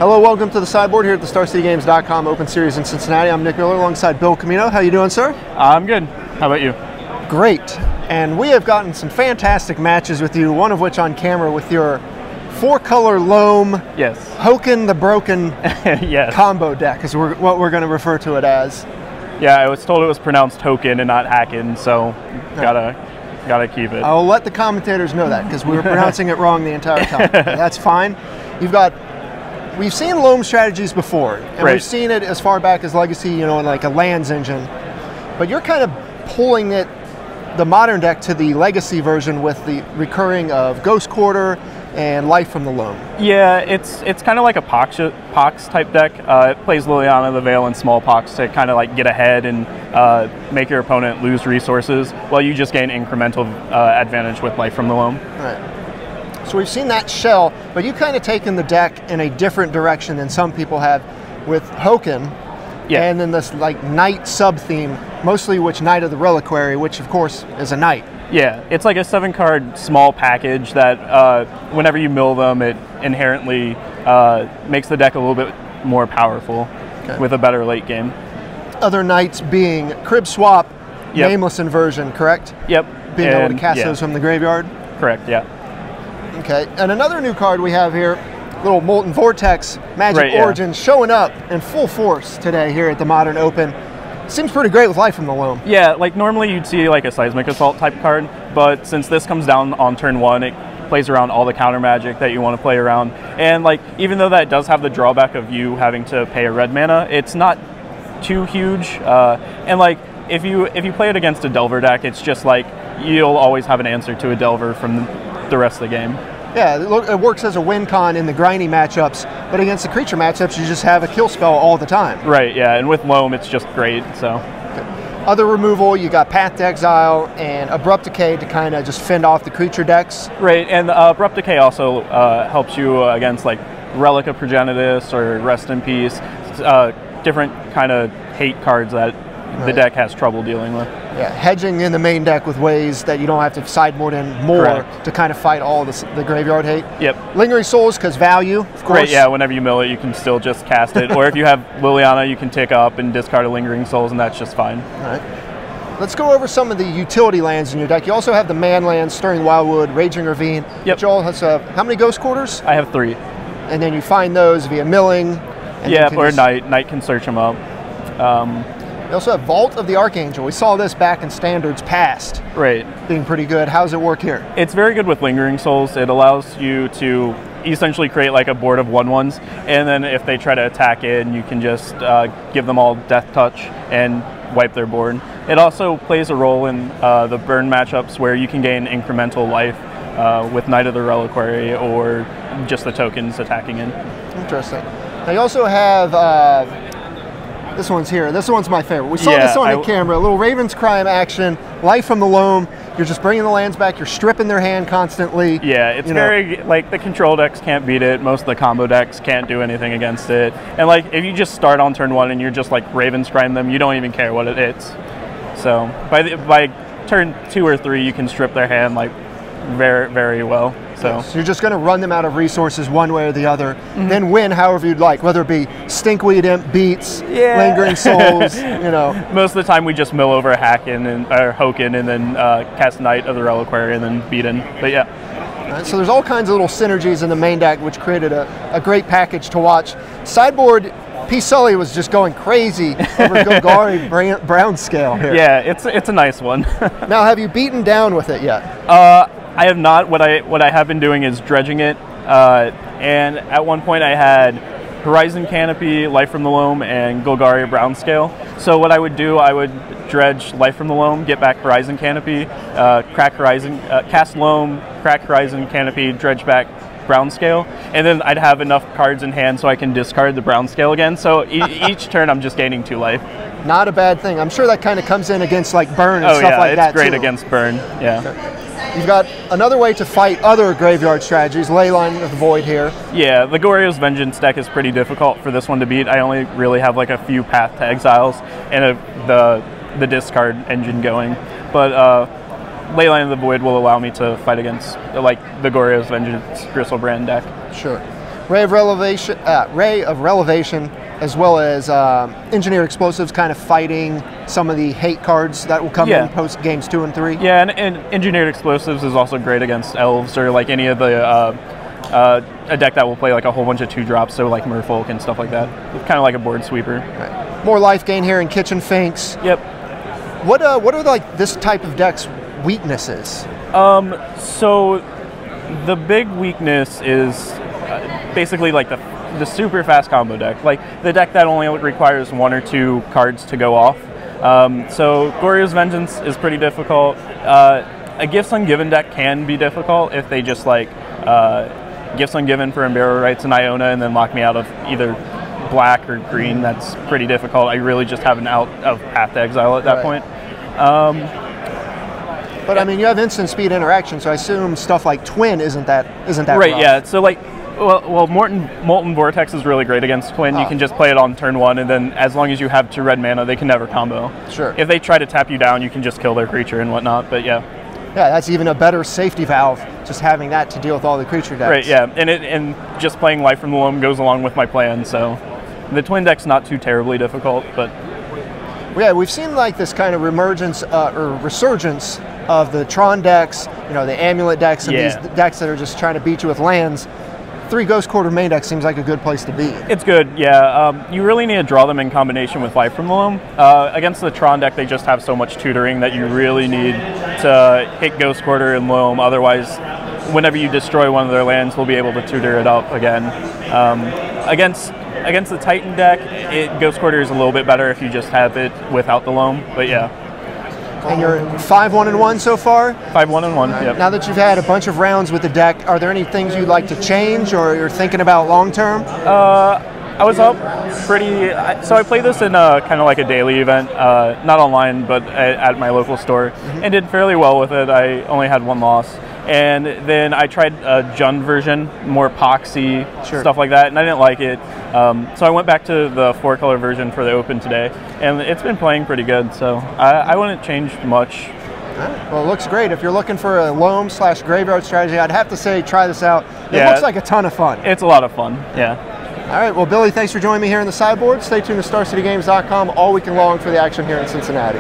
Hello, welcome to the sideboard here at the StarCityGames.com Open Series in Cincinnati. I'm Nick Miller alongside Bill Comminos. How you doing, sir? I'm good. How about you? Great. And we have gotten some fantastic matches with you, one of which on camera with your four-color Loam, yes, Hoken the Broken yes, combo deck is what we're going to refer to it as. Yeah, I was told it was pronounced Hoken and not Hacken, so gotta keep it. I'll let the commentators know that because we were pronouncing it wrong the entire time. That's fine. We've seen Loam strategies before, and right. We've seen it as far back as Legacy, you know, in like a lands engine. But you're kind of pulling the modern deck to the Legacy version with the recurring of Ghost Quarter and Life from the Loam. Yeah, it's kind of like a Pox type deck. It plays Liliana the Veil and small Pox to kind of like get ahead and make your opponent lose resources, while you just gain incremental advantage with Life from the Loam. Right. So we've seen that shell, but you kind of taken the deck in a different direction than some people have with Hoken, yeah, and then this like Knight sub-theme, mostly which Knight of the Reliquary, which of course is a Knight. Yeah, it's like a 7-card small package that whenever you mill them, it inherently makes the deck a little bit more powerful, okay, with a better late game. Other Knights being Crib Swap, yep, Nameless Inversion, correct? Yep. Being able to cast those from the graveyard? Correct, yeah. Okay, and another new card we have here, little Molten Vortex Magic right, Origins, showing up in full force today here at the Modern Open. Seems pretty great with Life from the Loam. Yeah, like normally you'd see like a Seismic Assault type card, but since this comes down on turn 1, it plays around all the counter magic that you want to play around. And like, even though that does have the drawback of you having to pay a red mana, it's not too huge. And like, if you play it against a Delver deck, it's just like, you'll always have an answer to a Delver from the rest of the game. Yeah, it works as a win con in the grindy matchups, but against the creature matchups, you just have a kill spell all the time. Right, yeah, and with Loam, it's just great, so. Okay. Other removal, you got Path to Exile and Abrupt Decay to kind of just fend off the creature decks. Right, and Abrupt Decay also helps you against like Relic of Progenitus or Rest in Peace, different kind of hate cards that the deck has trouble dealing with. Yeah, hedging in the main deck with ways that you don't have to sideboard in more, correct, to kind of fight all the graveyard hate. Yep. Lingering Souls, because value, of course. Right, yeah, whenever you mill it, you can still just cast it. Or if you have Liliana, you can tick up and discard a Lingering Souls, and that's just fine. All right. Let's go over some of the utility lands in your deck. You also have the man lands, Stirring Wildwood, Raging Ravine. Yep. Which all has, how many Ghost Quarters? I have 3. And then you find those via milling. And yeah, or Knight can search them up. You also have Vault of the Archangel. We saw this back in Standards past. Right. Being pretty good. How does it work here? It's very good with Lingering Souls. It allows you to essentially create like a board of 1/1s, and then if they try to attack it, you can just give them all Death Touch and wipe their board. It also plays a role in the burn matchups where you can gain incremental life with Knight of the Reliquary or just the tokens attacking in. Interesting. Now you also have this one's here. This one's my favorite. We saw this on the camera. A little Raven's Crime action. Life from the Loam. You're just bringing the lands back. You're stripping their hand constantly. Yeah, it's very, like, the control decks can't beat it. Most of the combo decks can't do anything against it. And, like, if you just start on turn 1 and you're just, like, Raven's Crime them, you don't even care what it hits. So, by turn 2 or 3, you can strip their hand, like, very, very well. So you're just going to run them out of resources one way or the other, then win however you'd like, whether it be Stinkweed, Imp, Beats, Lingering Souls, you know. Most of the time we just mill over Hacken or Hoken and then cast Knight of the Reliquary and then beat in. But yeah. Right, so there's all kinds of little synergies in the main deck, which created a great package to watch. Sideboard, P. Sully was just going crazy over Golgari Brown Scale here. Yeah, it's a nice one. Now, have you beaten down with it yet? I have not. What I have been doing is dredging it, and at one point I had Horizon Canopy, Life from the Loam, and Golgari Brown Scale. So what I would do, I would dredge Life from the Loam, get back Horizon Canopy, cast Loam, crack Horizon Canopy, dredge back Brown Scale, and then I'd have enough cards in hand so I can discard the Brown Scale again. So each turn I'm just gaining 2 life. Not a bad thing. I'm sure that kind of comes in against like burn and stuff like that. Oh yeah, it's great against burn. Yeah. Okay. You've got another way to fight other graveyard strategies, Leyline Void here. Yeah, the Goryo's Vengeance deck is pretty difficult for this one to beat. I only really have like a few Path to Exiles and the discard engine going. But Leyline of the Void will allow me to fight against like the Goryo's Vengeance Gristlebrand deck. Sure. Ray of Relevation, as well as Engineered Explosives, kind of fighting some of the hate cards that will come in post games 2 and 3. Yeah, and Engineered Explosives is also great against elves or like any of the a deck that will play like a whole bunch of 2-drops, so like Merfolk and stuff like that. It's kind of like a board sweeper. Right. More life gain here in Kitchen Finks. Yep. What are like this type of deck's weaknesses? So the big weakness is basically like the super fast combo deck, like the deck that only requires 1 or 2 cards to go off. So Goryo's Vengeance is pretty difficult. A Gifts Ungiven deck can be difficult if they just like Gifts Ungiven for Embarrow Rights and Iona and then lock me out of either black or green. That's pretty difficult. I really just have an out of Path to Exile at that point. But I mean, you have instant speed interaction, so I assume stuff like Twin isn't that right? rough. Yeah. So like, well, Molten Vortex is really great against Twin. You can just play it on turn 1, and then as long as you have 2 red mana, they can never combo. Sure. If they try to tap you down, you can just kill their creature and whatnot. But yeah. Yeah, that's even a better safety valve, just having that to deal with all the creature decks. Right. Yeah, and just playing Life from the Loam goes along with my plan. So the Twin deck's not too terribly difficult, but. Yeah, we've seen like this kind of resurgence of the Tron decks, you know, the Amulet decks, and these decks that are just trying to beat you with lands. 3 Ghost Quarter main deck seems like a good place to be. It's good, yeah. You really need to draw them in combination with Life from the Loam. Against the Tron deck, they just have so much tutoring that you really need to hit Ghost Quarter and Loam. Otherwise, whenever you destroy one of their lands, we'll be able to tutor it up again. Against the Titan deck, Ghost Quarter is a little bit better if you just have it without the Loam, but yeah. And you're 5-1-1 so far? 5-1-1, yep. Now that you've had a bunch of rounds with the deck, are there any things you'd like to change or you're thinking about long term? I was up pretty, so I played this in kind of like a daily event, not online, but at my local store, and did fairly well with it. I only had 1 loss. And then I tried a Jund version, more epoxy, stuff like that, and I didn't like it. So I went back to the 4-color version for the Open today, and it's been playing pretty good, so I wouldn't change much. Well, it looks great. If you're looking for a Loam/Graveyard strategy, I'd have to say try this out. It looks like a ton of fun. It's a lot of fun, yeah. All right, well, Billy, thanks for joining me here in the sideboard. Stay tuned to StarCityGames.com all weekend long for the action here in Cincinnati.